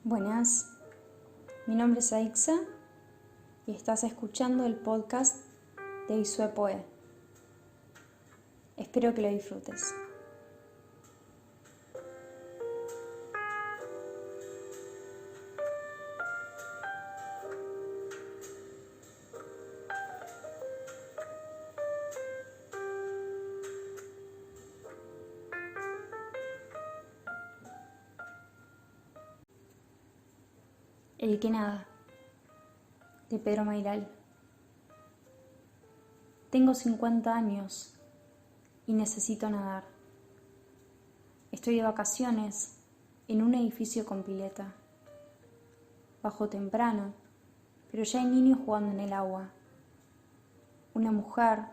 Buenas, mi nombre es Aixa y estás escuchando el podcast de Isue Poe. Espero que lo disfrutes. El que nada, de Pedro Mairal. Tengo 50 años y necesito nadar. Estoy de vacaciones en un edificio con pileta. Bajo temprano, pero ya hay niños jugando en el agua. Una mujer,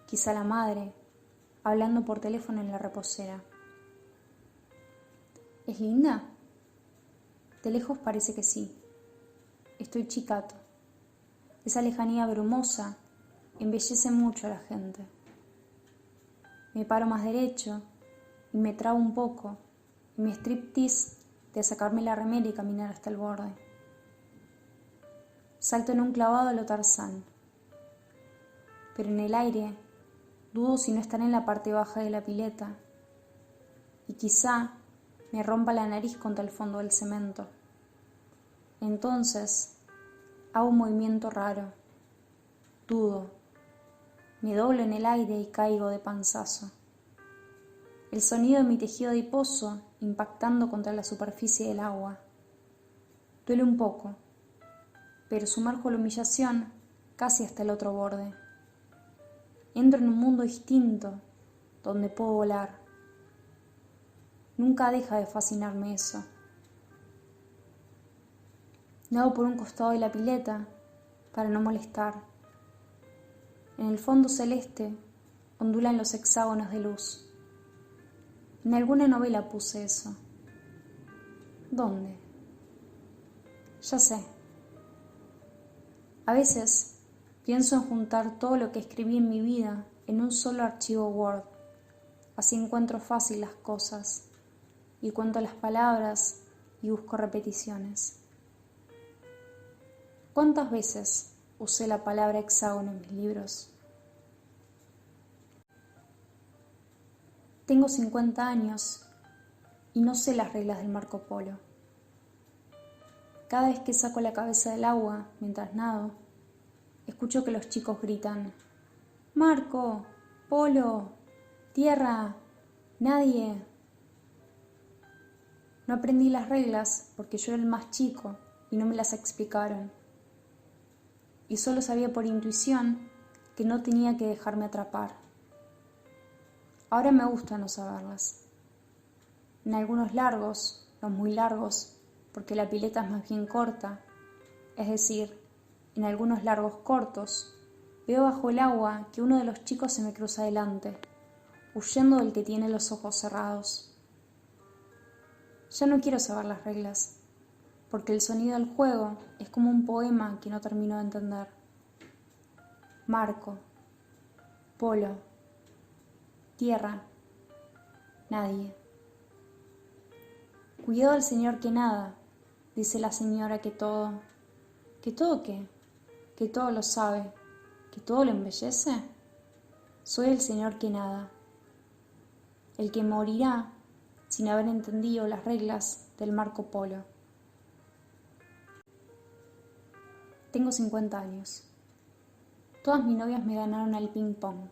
quizá la madre, hablando por teléfono en la reposera. ¿Es linda? De lejos parece que sí. Estoy chicato. Esa lejanía brumosa embellece mucho a la gente. Me paro más derecho y me trabo un poco en mi striptease de sacarme la remera y caminar hasta el borde. Salto en un clavado a lo Tarzán. Pero en el aire dudo si no estaré en la parte baja de la pileta y quizá me rompa la nariz contra el fondo del cemento. Entonces hago un movimiento raro. Dudo. Me doblo en el aire y caigo de panzazo. El sonido de mi tejido adiposo impactando contra la superficie del agua. Duele un poco, pero sumerjo la humillación casi hasta el otro borde. Entro en un mundo distinto, donde puedo volar. Nunca deja de fascinarme eso. Nado por un costado de la pileta para no molestar. En el fondo celeste ondulan los hexágonos de luz. En alguna novela puse eso. ¿Dónde? Ya sé. A veces pienso en juntar todo lo que escribí en mi vida en un solo archivo Word. Así encuentro fácil las cosas y cuento las palabras y busco repeticiones. ¿Cuántas veces usé la palabra hexágono en mis libros? Tengo 50 años y no sé las reglas del Marco Polo. Cada vez que saco la cabeza del agua mientras nado, escucho que los chicos gritan: Marco, Polo, tierra, nadie. No aprendí las reglas porque yo era el más chico y no me las explicaron. Y solo sabía por intuición que no tenía que dejarme atrapar. Ahora me gusta no saberlas. En algunos largos, no muy largos, porque la pileta es más bien corta, es decir, en algunos largos cortos, veo bajo el agua que uno de los chicos se me cruza delante, huyendo del que tiene los ojos cerrados. Ya no quiero saber las reglas, porque el sonido del juego es como un poema que no termino de entender. Marco, Polo, tierra, nadie. Cuidado al señor que nada, dice la señora que todo. ¿Que todo qué? ¿Que todo lo sabe? ¿Que todo lo embellece? Soy el señor que nada, el que morirá sin haber entendido las reglas del Marco Polo. Tengo 50 años. Todas mis novias me ganaron al ping pong.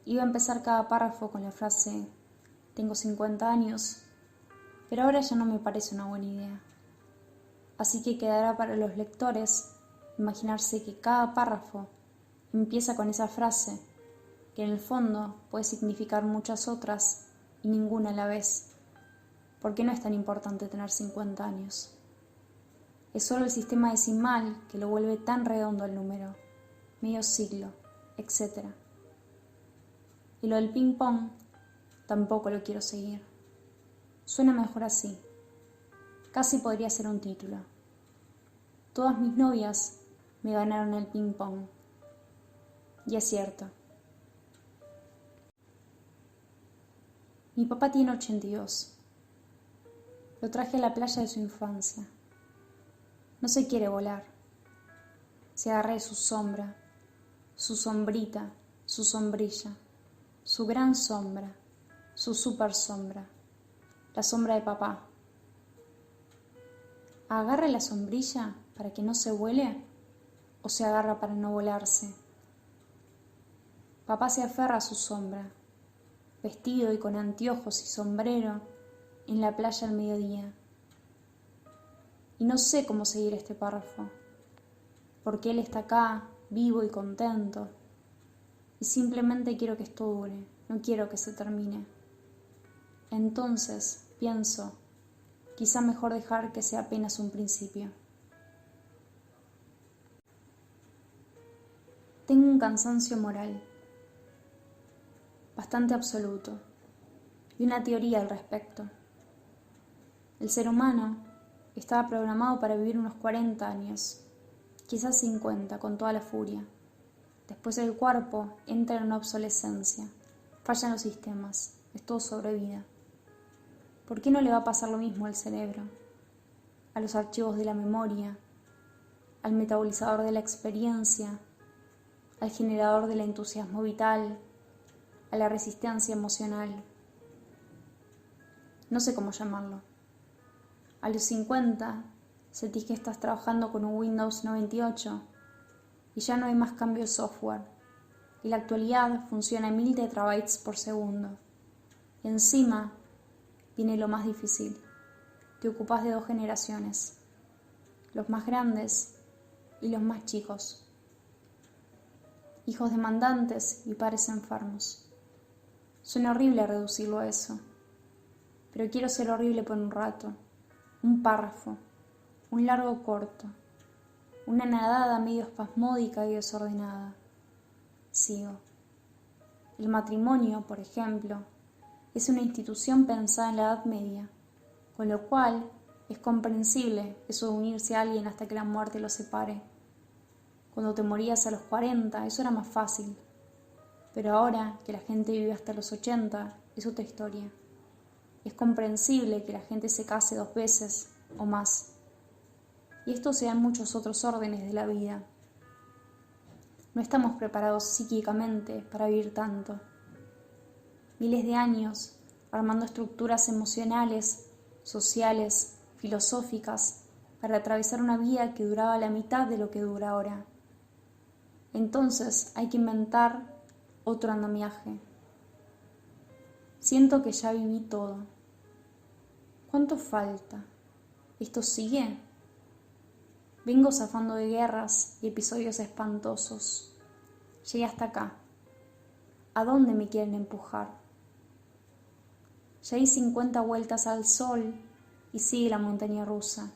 Iba a empezar cada párrafo con la frase tengo 50 años, pero ahora ya no me parece una buena idea. Así que quedará para los lectores imaginarse que cada párrafo empieza con esa frase, que en el fondo puede significar muchas otras y ninguna a la vez, porque no es tan importante tener 50 años. Es solo el sistema decimal que lo vuelve tan redondo el número, medio siglo, etc. Y lo del ping pong tampoco lo quiero seguir. Suena mejor así. Casi podría ser un título. Todas mis novias me ganaron el ping pong. Y es cierto. Mi papá tiene 82. Lo traje a la playa de su infancia. No se quiere volar. Se agarra de su sombra, su sombrita, su sombrilla, su gran sombra, su super sombra, la sombra de papá. ¿Agarra la sombrilla para que no se vuele o se agarra para no volarse? Papá se aferra a su sombra, vestido y con anteojos y sombrero, en la playa al mediodía. Y no sé cómo seguir este párrafo, porque él está acá, vivo y contento, y simplemente quiero que esto dure, no quiero que se termine. Entonces, pienso, quizá mejor dejar que sea apenas un principio. Tengo un cansancio moral, bastante absoluto, y una teoría al respecto. El ser humano estaba programado para vivir unos 40 años, quizás 50, con toda la furia. Después el cuerpo entra en una obsolescencia, fallan los sistemas, es todo sobre vida. ¿Por qué no le va a pasar lo mismo al cerebro, a los archivos de la memoria, al metabolizador de la experiencia, al generador del entusiasmo vital, a la resistencia emocional? No sé cómo llamarlo. A los 50 sentís que estás trabajando con un Windows 98 y ya no hay más cambio de software, y la actualidad funciona a 1000 tetrabytes por segundo. Y encima viene lo más difícil. Te ocupas de 2 generaciones, los más grandes y los más chicos. Hijos demandantes y padres enfermos. Suena horrible reducirlo a eso, pero quiero ser horrible por un rato, un párrafo, un largo corto, una nadada medio espasmódica y desordenada. Sigo. El matrimonio, por ejemplo, es una institución pensada en la Edad Media, con lo cual es comprensible eso de unirse a alguien hasta que la muerte los separe. Cuando te morías a los 40, eso era más fácil, pero ahora que la gente vive hasta los 80, es otra historia. Es comprensible que la gente se case 2 veces o más. Y esto se da en muchos otros órdenes de la vida. No estamos preparados psíquicamente para vivir tanto. Miles de años armando estructuras emocionales, sociales, filosóficas, para atravesar una vida que duraba la mitad de lo que dura ahora. Entonces hay que inventar otro andamiaje. Siento que ya viví todo. ¿Cuánto falta? ¿Esto sigue? Vengo zafando de guerras y episodios espantosos. Llegué hasta acá. ¿A dónde me quieren empujar? Ya di 50 vueltas al sol y sigue la montaña rusa.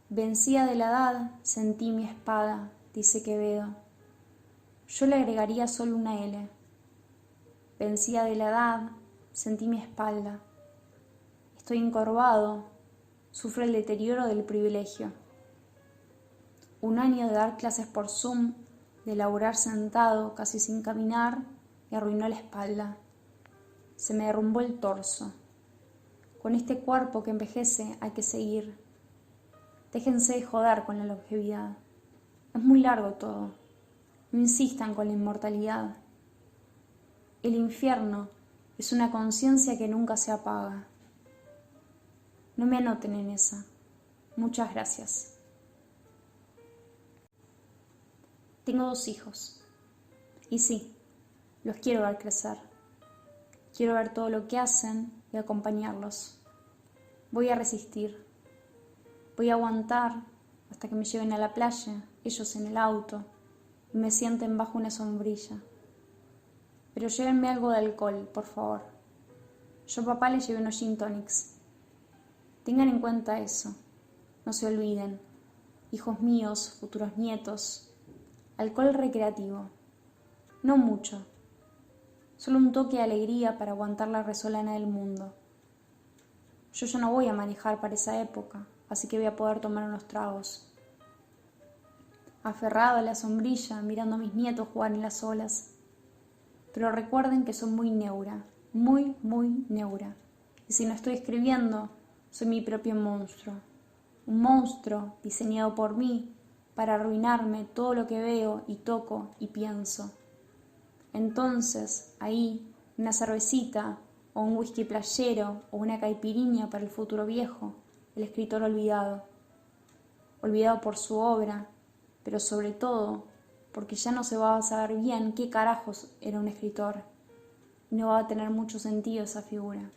Vencida de la edad, sentí mi espada, dice Quevedo. Yo le agregaría solo una L. Vencida de la edad, sentí mi espalda. Estoy encorvado, sufro el deterioro del privilegio. 1 año de dar clases por Zoom, de laburar sentado, casi sin caminar, me arruinó la espalda. Se me derrumbó el torso. Con este cuerpo que envejece hay que seguir. Déjense de joder con la longevidad. Es muy largo todo. No insistan con la inmortalidad. El infierno es una conciencia que nunca se apaga. No me anoten en esa. Muchas gracias. Tengo 2 hijos. Y sí, los quiero ver crecer. Quiero ver todo lo que hacen y acompañarlos. Voy a resistir. Voy a aguantar hasta que me lleven a la playa, ellos en el auto, y me sienten bajo una sombrilla. Pero llévenme algo de alcohol, por favor. Yo a papá le llevé unos gin tonics. Tengan en cuenta eso. No se olviden. Hijos míos, futuros nietos. Alcohol recreativo. No mucho. Solo un toque de alegría para aguantar la resolana del mundo. Yo ya no voy a manejar para esa época, así que voy a poder tomar unos tragos. Aferrado a la sombrilla, mirando a mis nietos jugar en las olas. Pero recuerden que son muy neura, muy neura. y si no estoy escribiendo, soy mi propio monstruo. Un monstruo diseñado por mí para arruinarme todo lo que veo y toco y pienso. Entonces, ahí, una cervecita o un whisky playero o una caipirinha para el futuro viejo, el escritor olvidado. Olvidado por su obra, pero sobre todo porque ya no se va a saber bien qué carajos era un escritor. Y no va a tener mucho sentido esa figura.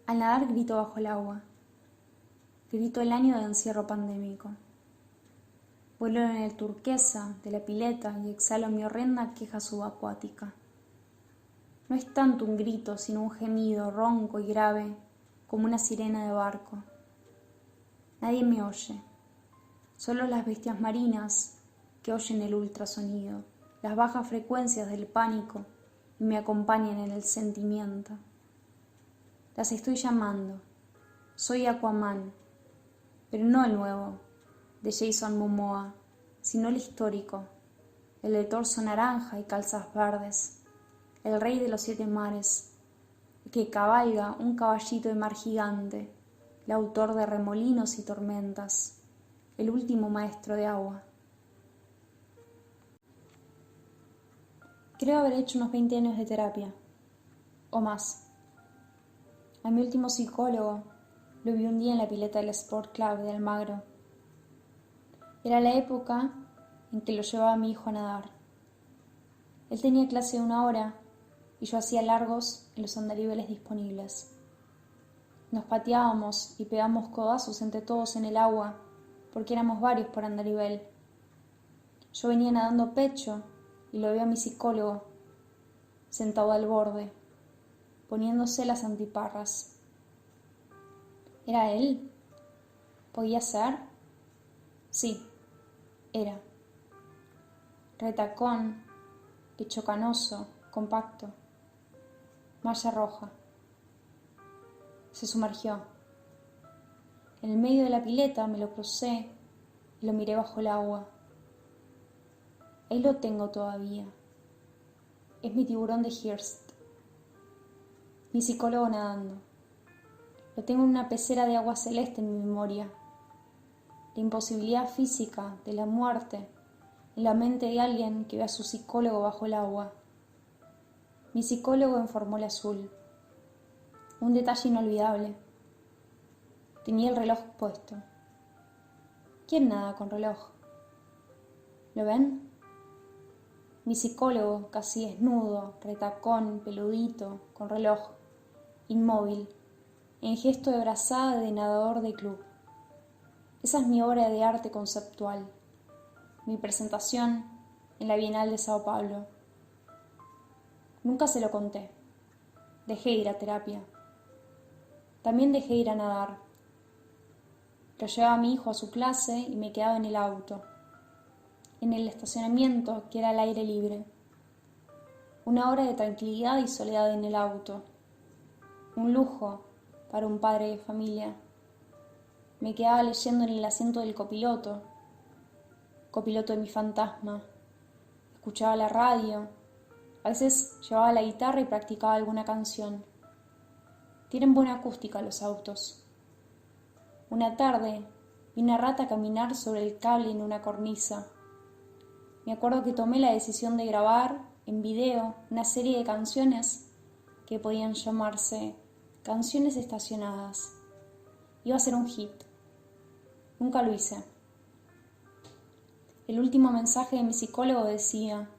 Al nadar grito bajo el agua. Grito el año de encierro pandémico. Vuelo en el turquesa de la pileta y exhalo mi horrenda queja subacuática. No es tanto un grito, sino un gemido ronco y grave, como una sirena de barco. Nadie me oye. Solo las bestias marinas que oyen el ultrasonido, las bajas frecuencias del pánico y me acompañan en el sentimiento. Las estoy llamando. Soy Aquaman, pero no el nuevo, de Jason Momoa, sino el histórico, el de torso naranja y calzas verdes, el rey de los 7 mares, el que cabalga un caballito de mar gigante, el autor de remolinos y tormentas, el último maestro de agua. Creo haber hecho unos 20 años de terapia, o más. A mi último psicólogo lo vi un día en la pileta del Sport Club de Almagro. Era la época en que lo llevaba a mi hijo a nadar. Él tenía clase de 1 hora y yo hacía largos en los andariveles disponibles. Nos pateábamos y pegábamos codazos entre todos en el agua porque éramos varios por andarivel. Yo venía nadando pecho y lo vi a mi psicólogo sentado al borde, poniéndose las antiparras. ¿Era él? ¿Podía ser? Sí, era. Retacón, pecho canoso, compacto, malla roja. Se sumergió. En el medio de la pileta me lo crucé y lo miré bajo el agua. Ahí lo tengo todavía. Es mi tiburón de Hearst. Mi psicólogo nadando. Lo tengo en una pecera de agua celeste en mi memoria. La imposibilidad física de la muerte en la mente de alguien que ve a su psicólogo bajo el agua. Mi psicólogo en formol azul. Un detalle inolvidable. Tenía el reloj puesto. ¿Quién nada con reloj? ¿Lo ven? Mi psicólogo, casi desnudo, retacón, peludito, con reloj, inmóvil, en gesto de brazada de nadador de club. Esa es mi obra de arte conceptual, mi presentación en la Bienal de Sao Paulo. Nunca se lo conté. Dejé ir a terapia. También dejé ir a nadar. Lo llevaba a mi hijo a su clase y me quedaba en el auto, en el estacionamiento que era al aire libre. 1 hora de tranquilidad y soledad en el auto. Un lujo para un padre de familia. Me quedaba leyendo en el asiento del copiloto de mi fantasma. Escuchaba la radio. A veces llevaba la guitarra y practicaba alguna canción. Tienen buena acústica los autos. Una tarde vi una rata caminar sobre el cable en una cornisa. Me acuerdo que tomé la decisión de grabar en video una serie de canciones que podían llamarse Canciones Estacionadas. Iba a ser un hit. Nunca lo hice. El último mensaje de mi psicólogo decía: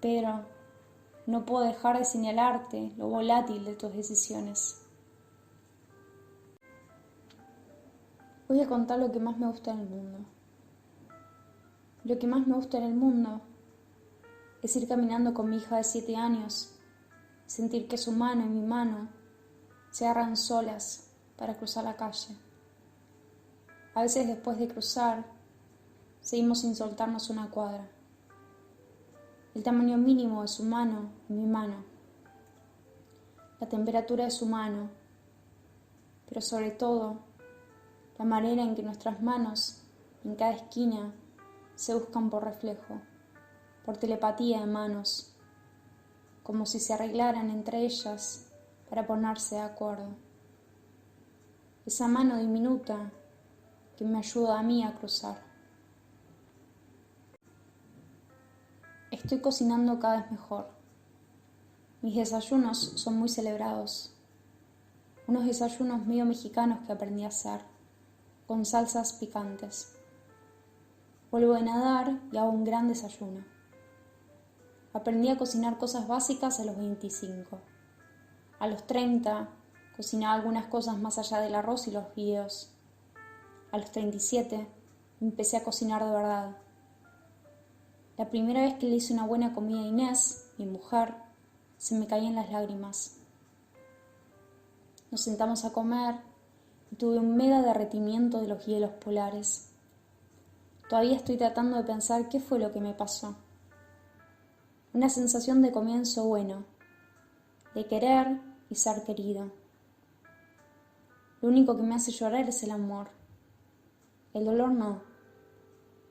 Pedro, no puedo dejar de señalarte lo volátil de tus decisiones. Voy a contar lo que más me gusta en el mundo. Lo que más me gusta en el mundo es ir caminando con mi hija de 7 años, sentir que su mano y mi mano se agarran solas para cruzar la calle. A veces después de cruzar, seguimos sin soltarnos 1 cuadra. El tamaño mínimo de su mano y mi mano. La temperatura de su mano. Pero sobre todo, la manera en que nuestras manos, en cada esquina, se buscan por reflejo, por telepatía de manos, como si se arreglaran entre ellas para ponerse de acuerdo. Esa mano diminuta que me ayuda a mí a cruzar. Estoy cocinando cada vez mejor. Mis desayunos son muy celebrados. Unos desayunos medio mexicanos que aprendí a hacer, con salsas picantes. Vuelvo de nadar y hago un gran desayuno. Aprendí a cocinar cosas básicas a los 25. A los 30, cocinaba algunas cosas más allá del arroz y los fideos. A los 37, empecé a cocinar de verdad. La primera vez que le hice una buena comida a Inés, mi mujer, se me caían las lágrimas. Nos sentamos a comer y tuve un mega derretimiento de los hielos polares. Todavía estoy tratando de pensar qué fue lo que me pasó. Una sensación de comienzo bueno, de querer y ser querido. Lo único que me hace llorar es el amor. El dolor no,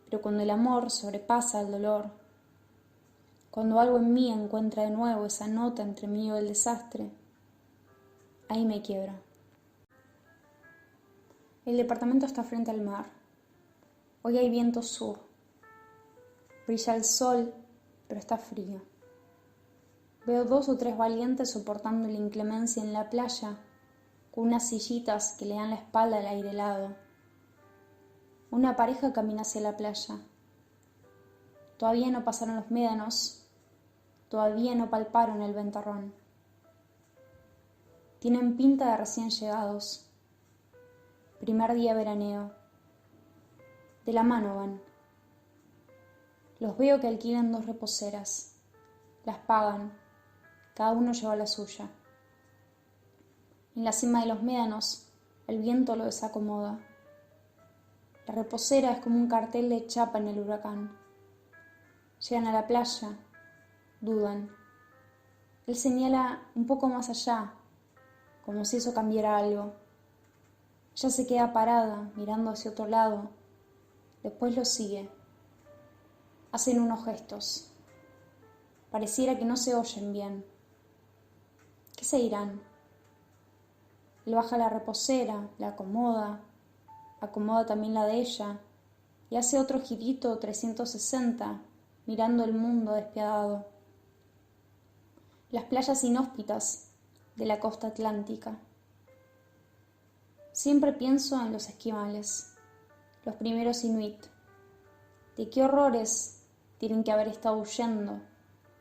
pero cuando el amor sobrepasa el dolor, cuando algo en mí encuentra de nuevo esa nota entre mí y el desastre, ahí me quiebro. El departamento está frente al mar. Hoy hay viento sur. Brilla el sol, pero está frío. Veo 2 o 3 valientes soportando la inclemencia en la playa, con unas sillitas que le dan la espalda al aire helado. Una pareja camina hacia la playa. Todavía no pasaron los médanos, todavía no palparon el ventarrón. Tienen pinta de recién llegados. Primer día veraneo. De la mano van. Los veo que alquilan 2 reposeras. Las pagan. Cada uno lleva la suya. En la cima de los médanos, el viento lo desacomoda. La reposera es como un cartel de chapa en el huracán. Llegan a la playa. Dudan. Él señala un poco más allá, como si eso cambiara algo. Ella se queda parada, mirando hacia otro lado. Después lo sigue. Hacen unos gestos. Pareciera que no se oyen bien. ¿Qué se dirán? Él baja la reposera, la acomoda también la de ella, y hace otro girito 360, mirando el mundo despiadado. Las playas inhóspitas de la costa atlántica. Siempre pienso en los esquimales, los primeros inuit. De qué horrores tienen que haber estado huyendo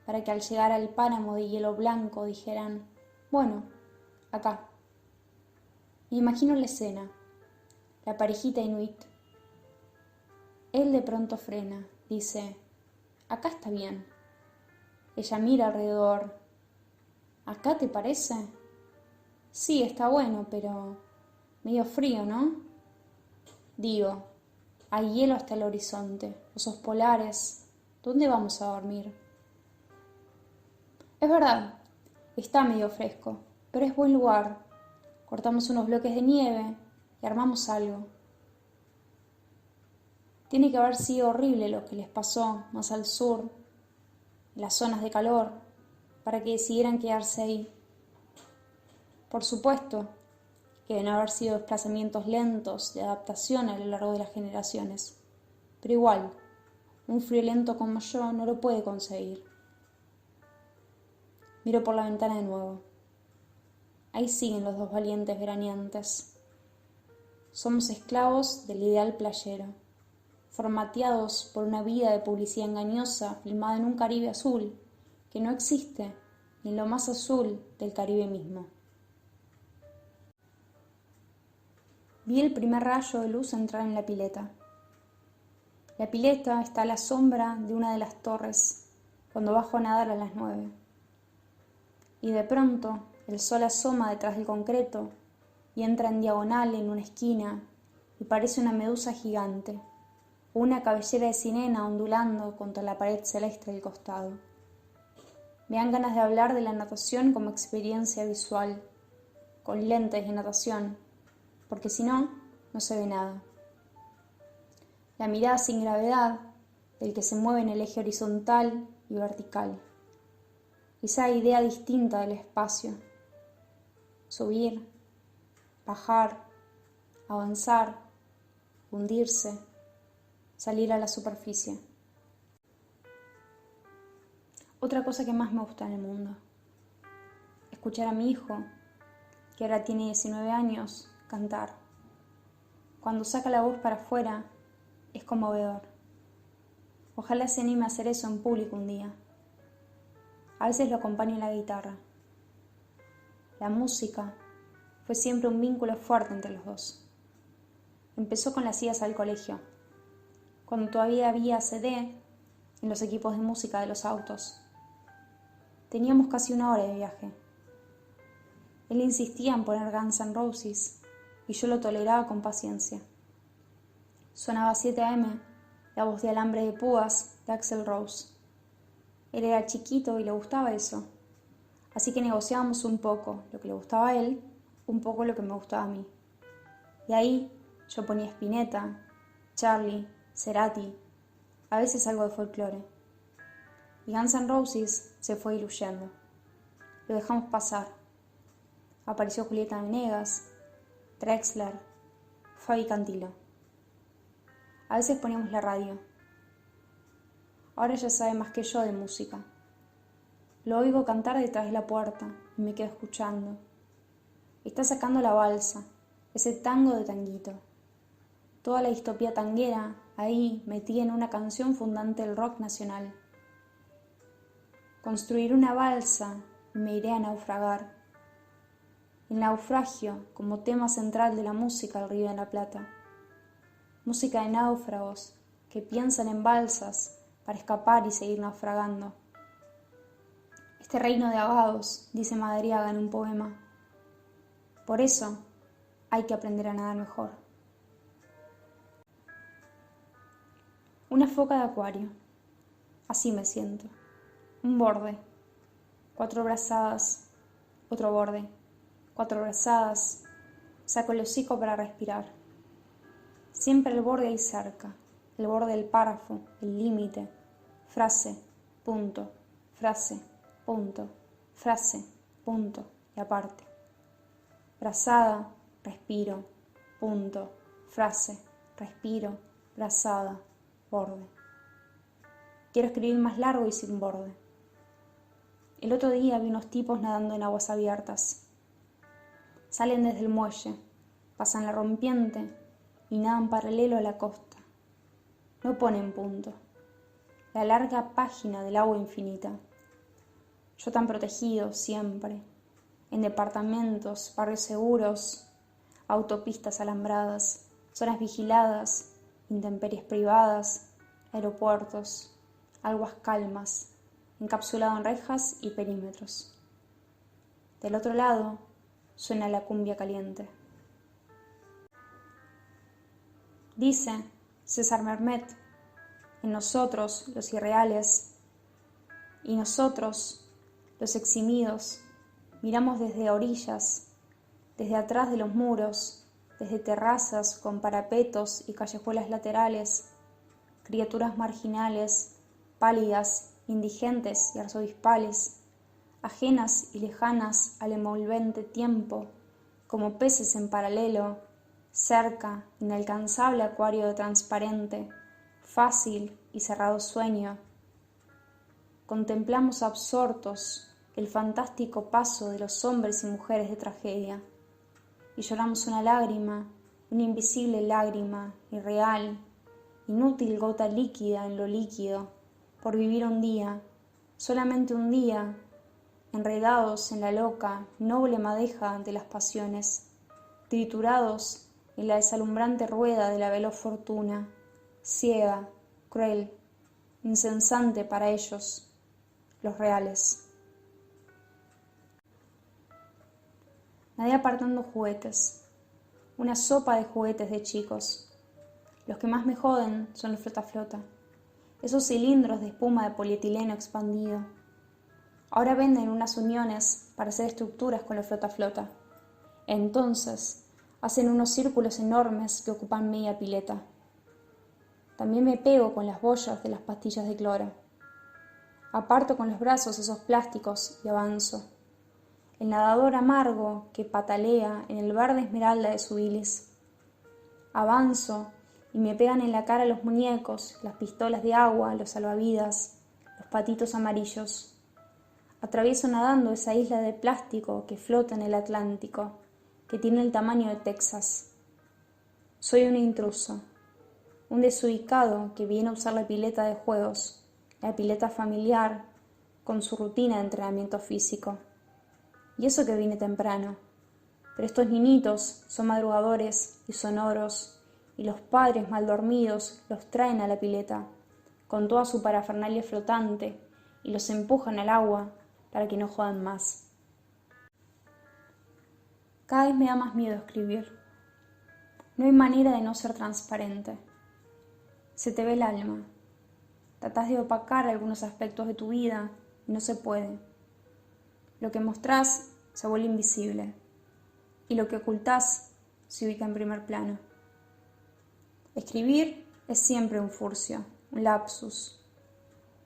para que al llegar al páramo de hielo blanco dijeran, bueno, acá. Me imagino la escena, la parejita inuit. Él de pronto frena, dice, acá está bien. Ella mira alrededor. ¿Acá te parece? Sí, está bueno, pero medio frío, ¿no? Digo, hay hielo hasta el horizonte, osos polares. ¿Dónde vamos a dormir? Es verdad, está medio fresco, pero es buen lugar. Cortamos unos bloques de nieve y armamos algo. Tiene que haber sido horrible lo que les pasó más al sur, en las zonas de calor, para que decidieran quedarse ahí. Por supuesto que deben haber sido desplazamientos lentos de adaptación a lo largo de las generaciones, pero igual, un friolento como yo no lo puede conseguir. Miro por la ventana de nuevo. Ahí siguen los 2 valientes veraneantes. Somos esclavos del ideal playero, formateados por una vida de publicidad engañosa filmada en un Caribe azul que no existe ni en lo más azul del Caribe mismo. Vi el primer rayo de luz entrar en la pileta. La pileta está a la sombra de una de las torres cuando bajo a nadar a las 9. Y de pronto el sol asoma detrás del concreto y entra en diagonal en una esquina y parece una medusa gigante, o una cabellera de sirena ondulando contra la pared celeste del costado. Me dan ganas de hablar de la natación como experiencia visual, con lentes de natación, porque si no, no se ve nada. La mirada sin gravedad, del que se mueve en el eje horizontal y vertical. esa idea distinta del espacio. Subir, bajar, avanzar, hundirse, salir a la superficie. Otra cosa que más me gusta en el mundo. Escuchar a mi hijo, que ahora tiene 19 años, cantar. Cuando saca la voz para afuera, es conmovedor. Ojalá se anime a hacer eso en público un día. A veces lo acompaño en la guitarra. La música fue siempre un vínculo fuerte entre los dos. Empezó con las idas al colegio, cuando todavía había CD en los equipos de música de los autos. Teníamos casi 1 hora de viaje. Él insistía en poner Guns N' Roses y yo lo toleraba con paciencia. Sonaba 7 AM, la voz de alambre de púas de Axl Rose. Él era chiquito y le gustaba eso, así que negociábamos un poco lo que le gustaba a él, un poco lo que me gustaba a mí. Y ahí yo ponía Spinetta, Charlie, Cerati, a veces algo de folclore. Y Guns N' Roses se fue diluyendo. Lo dejamos pasar. Apareció Julieta Venegas, Drexler, Fabi Cantilo. A veces poníamos la radio. Ahora ya sabe más que yo de música. Lo oigo cantar detrás de la puerta y me quedo escuchando. Está sacando la balsa, ese tango de Tanguito. Toda la distopía tanguera ahí metida en una canción fundante del rock nacional. Construir una balsa y me iré a naufragar. El naufragio como tema central de la música del Río de la Plata. Música de náufragos que piensan en balsas para escapar y seguir naufragando. Este reino de ahogados, dice Madariaga en un poema. Por eso hay que aprender a nadar mejor. Una foca de acuario. Así me siento. Un borde. 4 brazadas. Otro borde. 4 brazadas. Saco el hocico para respirar. Siempre el borde ahí cerca. El borde del párrafo, el límite. Frase, punto, frase, punto, frase, punto y aparte. Brazada, respiro, punto, frase, respiro, brazada, borde. Quiero escribir más largo y sin borde. El otro día vi unos tipos nadando en aguas abiertas. Salen desde el muelle, pasan la rompiente y nadan paralelo a la costa. No ponen punto. La larga página del agua infinita. Yo tan protegido siempre, en departamentos, barrios seguros, autopistas alambradas, zonas vigiladas, intemperies privadas, aeropuertos, aguas calmas, encapsulado en rejas y perímetros. Del otro lado suena la cumbia caliente. Dice César Mermet, en nosotros los irreales, y nosotros los eximidos, miramos desde orillas, desde atrás de los muros, desde terrazas con parapetos y callejuelas laterales, criaturas marginales, pálidas, indigentes y arzobispales, ajenas y lejanas al envolvente tiempo, como peces en paralelo, cerca, inalcanzable acuario de transparente, fácil y cerrado sueño. Contemplamos absortos el fantástico paso de los hombres y mujeres de tragedia, y lloramos una lágrima, una invisible lágrima, irreal, inútil gota líquida en lo líquido, por vivir un día, solamente un día, enredados en la loca, noble madeja de las pasiones, triturados en la desalumbrante rueda de la veloz fortuna, ciega, cruel, insensante para ellos, los reales. Nadie apartando juguetes, una sopa de juguetes de chicos. Los que más me joden son los flota-flota, esos cilindros de espuma de polietileno expandido. Ahora venden unas uniones para hacer estructuras con los flota-flota. Entonces hacen unos círculos enormes que ocupan media pileta. También me pego con las boyas de las pastillas de cloro. Aparto con los brazos esos plásticos y avanzo. El nadador amargo que patalea en el verde esmeralda de su bilis. Avanzo y me pegan en la cara los muñecos, las pistolas de agua, los salvavidas, los patitos amarillos. Atravieso nadando esa isla de plástico que flota en el Atlántico, que tiene el tamaño de Texas. Soy un intruso, un desubicado que viene a usar la pileta de juegos, la pileta familiar, con su rutina de entrenamiento físico. Y eso que vine temprano. Pero estos niñitos son madrugadores y sonoros, y los padres mal dormidos los traen a la pileta, con toda su parafernalia flotante, y los empujan al agua para que no jodan más. Cada vez me da más miedo escribir. No hay manera de no ser transparente. Se te ve el alma. Tratás de opacar algunos aspectos de tu vida y no se puede. Lo que mostrás se vuelve invisible y lo que ocultás se ubica en primer plano. Escribir es siempre un furcio, un lapsus.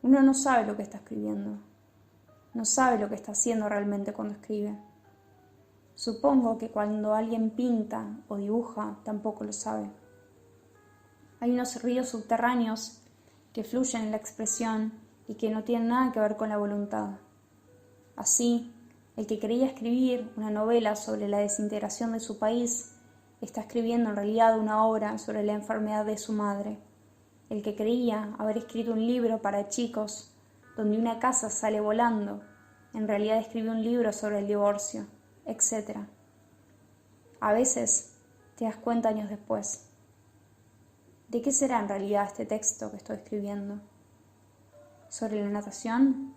Uno no sabe lo que está escribiendo, no sabe lo que está haciendo realmente cuando escribe. Supongo que cuando alguien pinta o dibuja tampoco lo sabe. Hay unos ríos subterráneos que fluyen en la expresión y que no tienen nada que ver con la voluntad. Así, el que quería escribir una novela sobre la desintegración de su país está escribiendo en realidad una obra sobre la enfermedad de su madre. El que creía haber escrito un libro para chicos donde una casa sale volando, en realidad escribió un libro sobre el divorcio, etc. A veces te das cuenta años después. ¿De qué será en realidad este texto que estoy escribiendo? ¿Sobre la natación?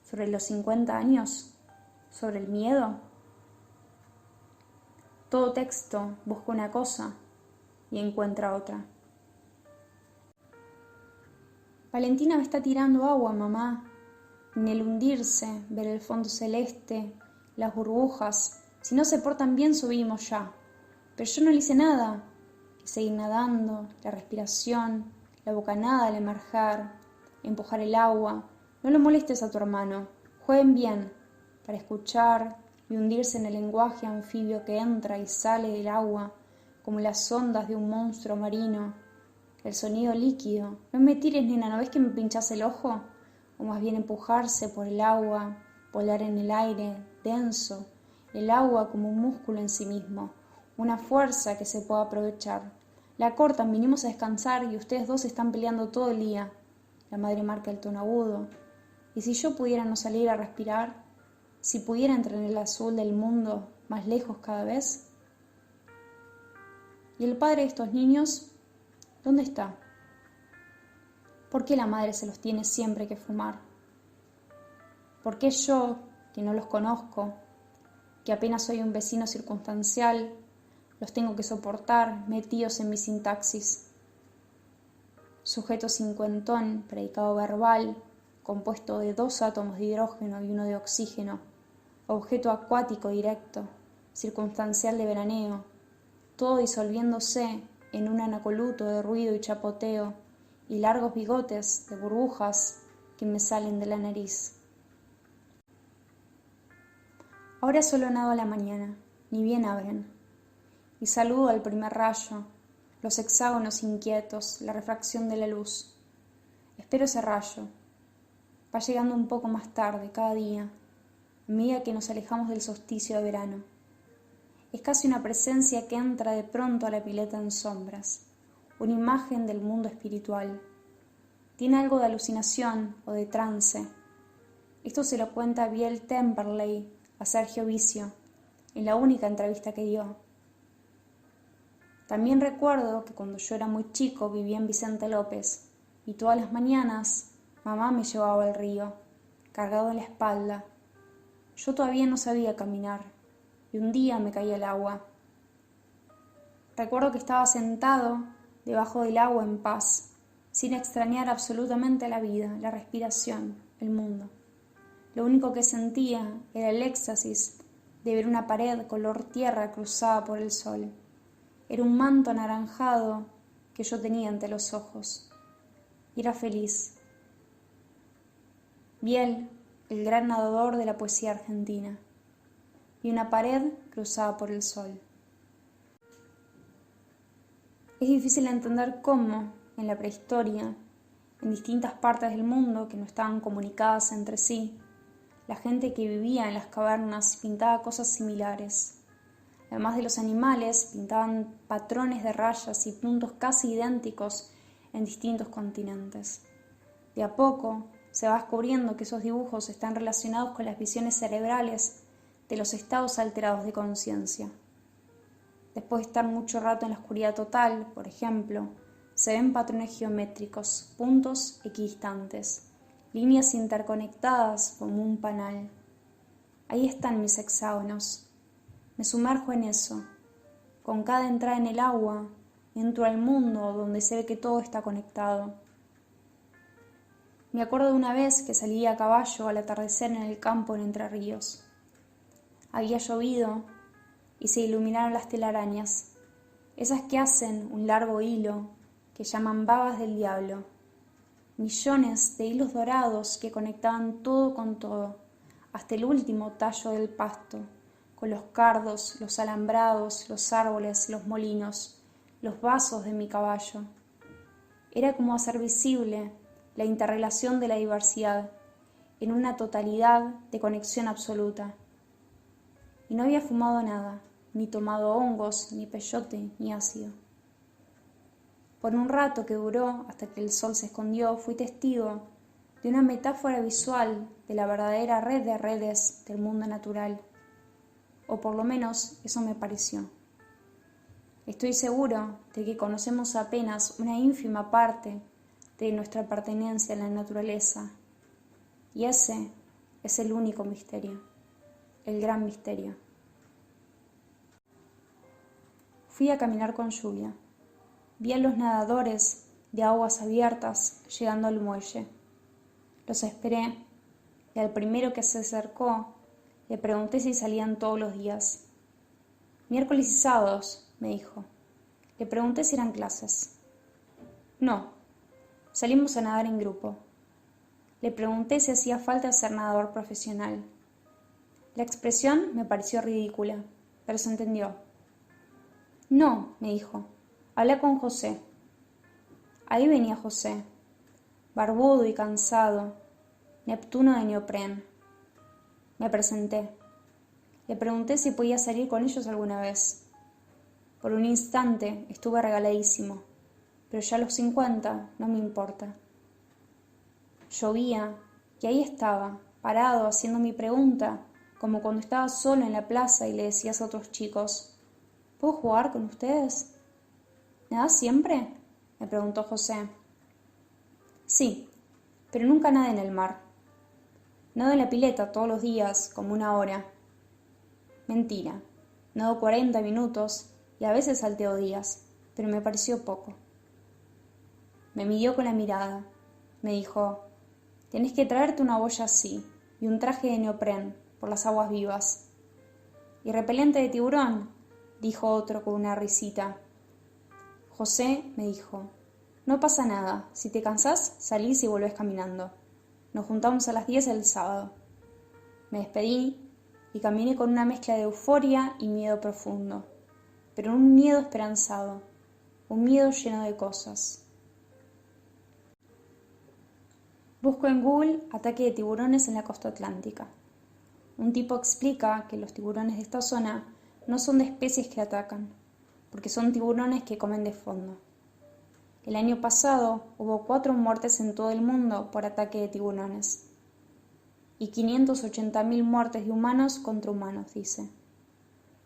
¿Sobre los 50 años? ¿Sobre el miedo? Todo texto busca una cosa y encuentra otra. Valentina me está tirando agua, mamá. En el hundirse, ver el fondo celeste, las burbujas. Si no se portan bien, subimos ya. Pero yo no le hice nada. Y seguir nadando, la respiración, la bocanada al emerger, empujar el agua. No lo molestes a tu hermano. Jueguen bien, para escuchar y hundirse en el lenguaje anfibio que entra y sale del agua, como las ondas de un monstruo marino. El sonido líquido. No me tires, nena, ¿no ves que me pinchás el ojo? O más bien empujarse por el agua, volar en el aire, denso, el agua como un músculo en sí mismo, una fuerza que se puede aprovechar. La cortan, vinimos a descansar y ustedes dos están peleando todo el día. La madre marca el tono agudo. ¿Y si yo pudiera no salir a respirar? ¿Si pudiera entrar en el azul del mundo, más lejos cada vez? ¿Y el padre de estos niños? ¿Dónde está? ¿Por qué la madre se los tiene siempre que fumar? ¿Por qué yo, que no los conozco, que apenas soy un vecino circunstancial, los tengo que soportar metidos en mi sintaxis? Sujeto cincuentón, predicado verbal, compuesto de 2 átomos de hidrógeno y 1 de oxígeno, objeto acuático directo, circunstancial de veraneo, todo disolviéndose en un anacoluto de ruido y chapoteo y largos bigotes de burbujas que me salen de la nariz. Ahora solo nado a la mañana, ni bien abren, y saludo al primer rayo, los hexágonos inquietos, la refracción de la luz. Espero ese rayo. Va llegando un poco más tarde, cada día, a medida que nos alejamos del solsticio de verano. Es casi una presencia que entra de pronto a la pileta en sombras, una imagen del mundo espiritual. Tiene algo de alucinación o de trance. Esto se lo cuenta Biel Temperley a Sergio Vicio, en la única entrevista que dio. También recuerdo que cuando yo era muy chico vivía en Vicente López, y todas las mañanas mamá me llevaba al río, cargado en la espalda. Yo todavía no sabía caminar, y un día me caí al agua. Recuerdo que estaba sentado debajo del agua en paz, sin extrañar absolutamente la vida, la respiración, el mundo. Lo único que sentía era el éxtasis de ver una pared color tierra cruzada por el sol. Era un manto anaranjado que yo tenía ante los ojos. Y era feliz. Vi el gran nadador de la poesía argentina, y una pared cruzada por el sol. Es difícil entender cómo, en la prehistoria, en distintas partes del mundo que no estaban comunicadas entre sí, la gente que vivía en las cavernas pintaba cosas similares. Además de los animales, pintaban patrones de rayas y puntos casi idénticos en distintos continentes. De a poco se va descubriendo que esos dibujos están relacionados con las visiones cerebrales de los estados alterados de conciencia. Después de estar mucho rato en la oscuridad total, por ejemplo, se ven patrones geométricos, puntos equidistantes, líneas interconectadas como un panal. Ahí están mis hexágonos. Me sumerjo en eso. Con cada entrada en el agua, entro al mundo donde se ve que todo está conectado. Me acuerdo de una vez que salí a caballo al atardecer en el campo en Entre Ríos. Había llovido y se iluminaron las telarañas, esas que hacen un largo hilo que llaman babas del diablo. Millones de hilos dorados que conectaban todo con todo, hasta el último tallo del pasto, con los cardos, los alambrados, los árboles, los molinos, los vasos de mi caballo. Era como hacer visible la interrelación de la diversidad en una totalidad de conexión absoluta. Y no había fumado nada, ni tomado hongos, ni peyote, ni ácido. Por un rato que duró hasta que el sol se escondió, fui testigo de una metáfora visual de la verdadera red de redes del mundo natural. O por lo menos eso me pareció. Estoy seguro de que conocemos apenas una ínfima parte de nuestra pertenencia a la naturaleza. Y ese es el único misterio, el gran misterio. Fui a caminar con lluvia. Vi a los nadadores de aguas abiertas llegando al muelle. Los esperé y al primero que se acercó le pregunté si salían todos los días. Miércoles y sábados, me dijo. Le pregunté si eran clases. No, salimos a nadar en grupo. Le pregunté si hacía falta ser nadador profesional. La expresión me pareció ridícula, pero se entendió. No, me dijo, hablé con José. Ahí venía José, barbudo y cansado, Neptuno de neopren. Me presenté. Le pregunté si podía salir con ellos alguna vez. Por un instante estuve regaladísimo, pero ya a los 50 no me importa. Llovía y ahí estaba, parado, haciendo mi pregunta, como cuando estaba solo en la plaza y le decías a otros chicos, ¿puedo jugar con ustedes? ¿Nadás siempre?, me preguntó José. Sí, pero nunca nadé en el mar. Nado en la pileta todos los días, como 1 hora. Mentira, nado 40 minutos y a veces salteo días, pero me pareció poco. Me midió con la mirada. Me dijo, tenés que traerte una boya así y un traje de neopren por las aguas vivas. Y repelente de tiburón, dijo otro con una risita. José me dijo, no pasa nada, si te cansás, salís y volvés caminando. Nos juntamos a las 10 el sábado. Me despedí y caminé con una mezcla de euforia y miedo profundo, pero un miedo esperanzado, un miedo lleno de cosas. Busco en Google ataque de tiburones en la costa atlántica. Un tipo explica que los tiburones de esta zona no son de especies que atacan, porque son tiburones que comen de fondo. El año pasado hubo 4 muertes en todo el mundo por ataque de tiburones y 580.000 muertes de humanos contra humanos, dice.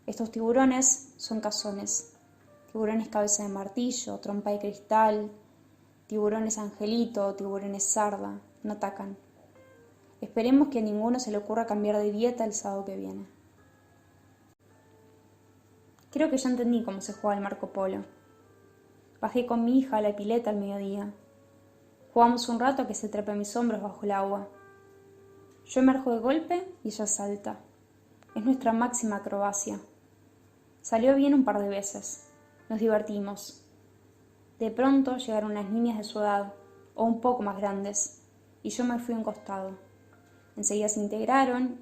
Estos tiburones son cazones, tiburones cabeza de martillo, trompa de cristal, tiburones angelito, tiburones sarda, no atacan. Esperemos que a ninguno se le ocurra cambiar de dieta el sábado que viene. Creo que ya entendí cómo se juega el Marco Polo. Bajé con mi hija a la pileta al mediodía. Jugamos un rato a que se trepe a mis hombros bajo el agua. Yo emerjo de golpe y ella salta. Es nuestra máxima acrobacia. Salió bien un par de veces. Nos divertimos. De pronto llegaron unas niñas de su edad, o un poco más grandes, y yo me fui a un costado. Enseguida se integraron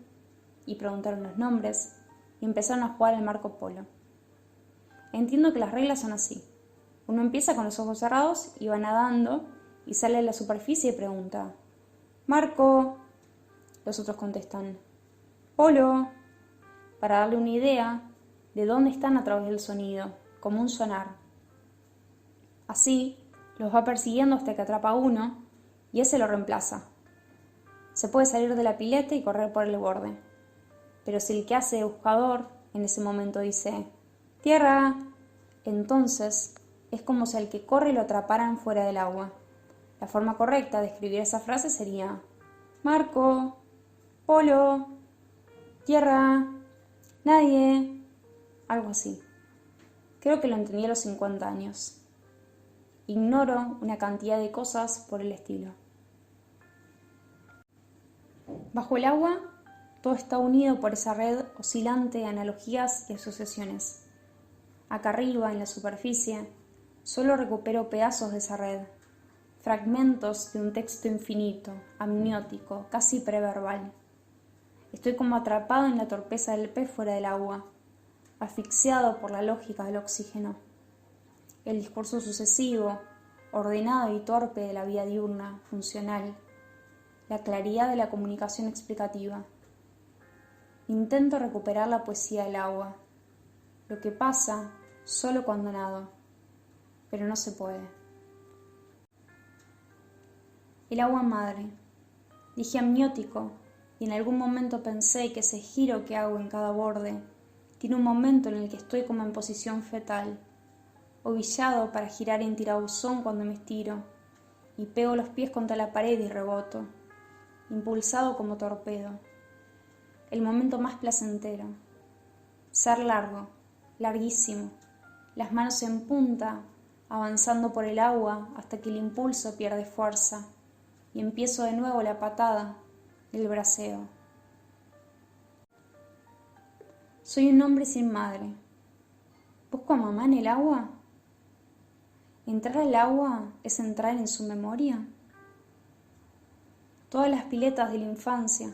y preguntaron los nombres y empezaron a jugar al Marco Polo. Entiendo que las reglas son así. Uno empieza con los ojos cerrados y va nadando y sale a la superficie y pregunta: «Marco». Los otros contestan: «Polo», para darle una idea de dónde están a través del sonido, como un sonar. Así, los va persiguiendo hasta que atrapa a uno y ese lo reemplaza. Se puede salir de la pileta y correr por el borde, pero si el que hace de buscador en ese momento dice «Tierra», entonces es como si al que corre lo atraparan fuera del agua. La forma correcta de escribir esa frase sería: «Marco, Polo, tierra, nadie», algo así. Creo que lo entendí a los 50 años. Ignoro una cantidad de cosas por el estilo. Bajo el agua, todo está unido por esa red oscilante de analogías y asociaciones. Acá arriba, en la superficie, solo recupero pedazos de esa red, fragmentos de un texto infinito, amniótico, casi preverbal. Estoy como atrapado en la torpeza del pez fuera del agua, asfixiado por la lógica del oxígeno. El discurso sucesivo, ordenado y torpe de la vida diurna, funcional. La claridad de la comunicación explicativa. Intento recuperar la poesía del agua, lo que pasa solo cuando nado, pero no se puede. El agua madre. Dije amniótico, y en algún momento pensé que ese giro que hago en cada borde tiene un momento en el que estoy como en posición fetal, ovillado para girar en tirabuzón cuando me estiro, y pego los pies contra la pared y reboto, impulsado como torpedo. El momento más placentero. Ser largo, larguísimo, las manos en punta, avanzando por el agua hasta que el impulso pierde fuerza, y empiezo de nuevo la patada, el braceo. Soy un hombre sin madre. ¿Busco a mamá en el agua? ¿Entrar al agua es entrar en su memoria? Todas las piletas de la infancia,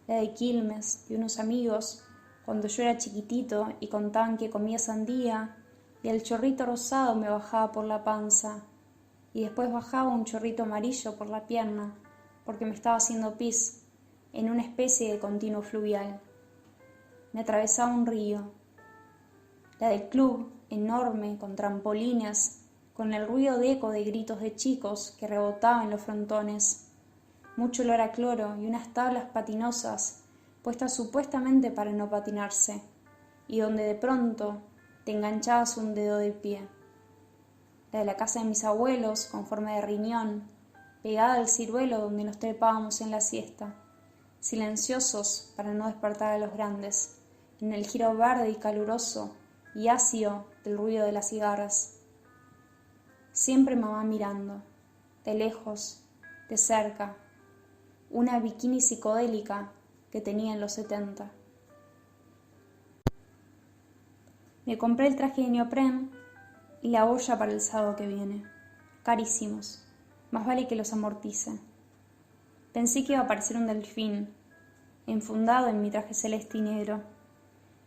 la de Quilmes, de unos amigos, cuando yo era chiquitito y contaban que comía sandía, y el chorrito rosado me bajaba por la panza, y después bajaba un chorrito amarillo por la pierna, porque me estaba haciendo pis, en una especie de continuo fluvial. Me atravesaba un río. La del club, enorme, con trampolines, con el ruido de eco de gritos de chicos que rebotaban en los frontones. Mucho olor a cloro y unas tablas patinosas, puestas supuestamente para no patinarse, y donde de pronto te enganchabas un dedo del pie. La de la casa de mis abuelos, con forma de riñón, pegada al ciruelo donde nos trepábamos en la siesta, silenciosos para no despertar a los grandes, en el giro verde y caluroso y ácido del ruido de las cigarras. Siempre mamá mirando, de lejos, de cerca, una bikini psicodélica que tenía en los 70. Me compré el traje de neopren y la olla para el sábado que viene. Carísimos, más vale que los amortice. Pensé que iba a aparecer un delfín, enfundado en mi traje celeste y negro,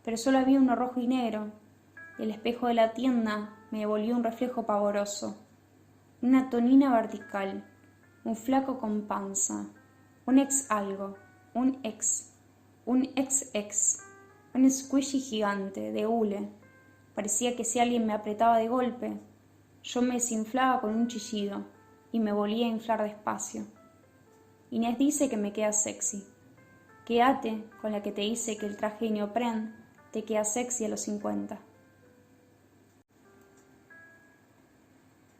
pero solo había uno rojo y negro, y el espejo de la tienda me devolvió un reflejo pavoroso. Una tonina vertical, un flaco con panza, un ex algo, un ex, un squishy gigante de hule. Parecía que si alguien me apretaba de golpe, yo me desinflaba con un chillido y me volvía a inflar despacio. Inés dice que me queda sexy. Quédate con la que te dice que el traje de neopren te queda sexy a los 50.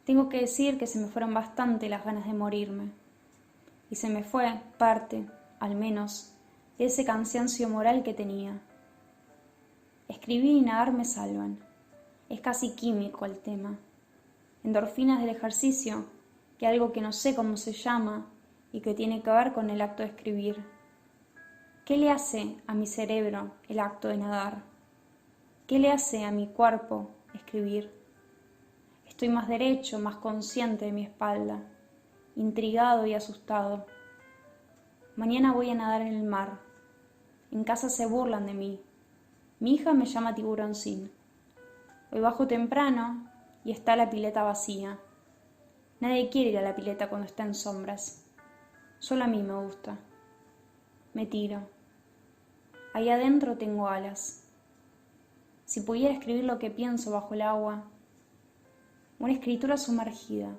Tengo que decir que se me fueron bastante las ganas de morirme. Y se me fue parte, al menos, de ese cansancio moral que tenía. Escribir y nadar me salvan. Es casi químico el tema. Endorfinas del ejercicio, que algo que no sé cómo se llama y que tiene que ver con el acto de escribir. ¿Qué le hace a mi cerebro el acto de nadar? ¿Qué le hace a mi cuerpo escribir? Estoy más derecho, más consciente de mi espalda, intrigado y asustado. Mañana voy a nadar en el mar. En casa se burlan de mí. Mi hija me llama tiburoncín. Hoy bajo temprano y está la pileta vacía. Nadie quiere ir a la pileta cuando está en sombras. Solo a mí me gusta. Me tiro. Ahí adentro tengo alas. Si pudiera escribir lo que pienso bajo el agua, una escritura sumergida.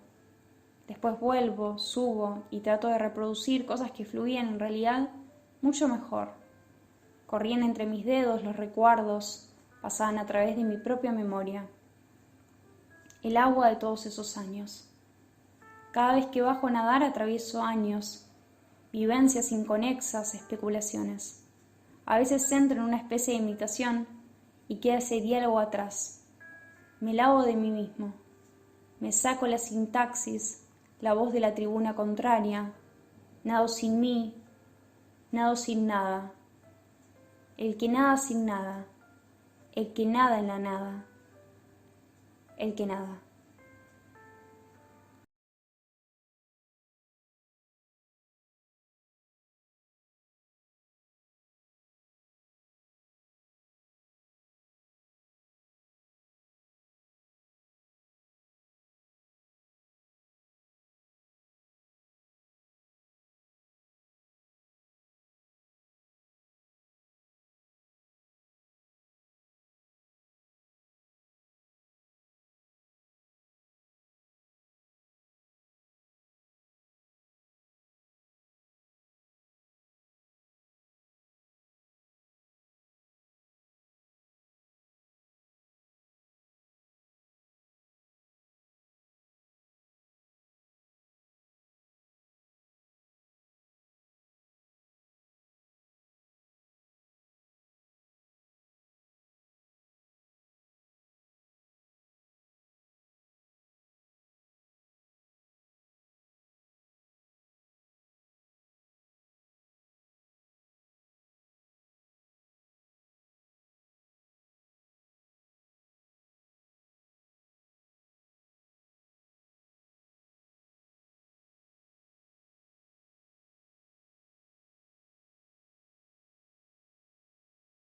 Después vuelvo, subo y trato de reproducir cosas que fluían en realidad mucho mejor. Corrían entre mis dedos los recuerdos, pasaban a través de mi propia memoria. El agua de todos esos años. Cada vez que bajo a nadar atravieso años, vivencias inconexas, especulaciones. A veces entro en una especie de imitación y queda ese diálogo atrás. Me lavo de mí mismo. Me saco la sintaxis, la voz de la tribuna contraria. Nado sin mí, nado sin nada. El que nada sin nada. El que nada en la nada. El que nada.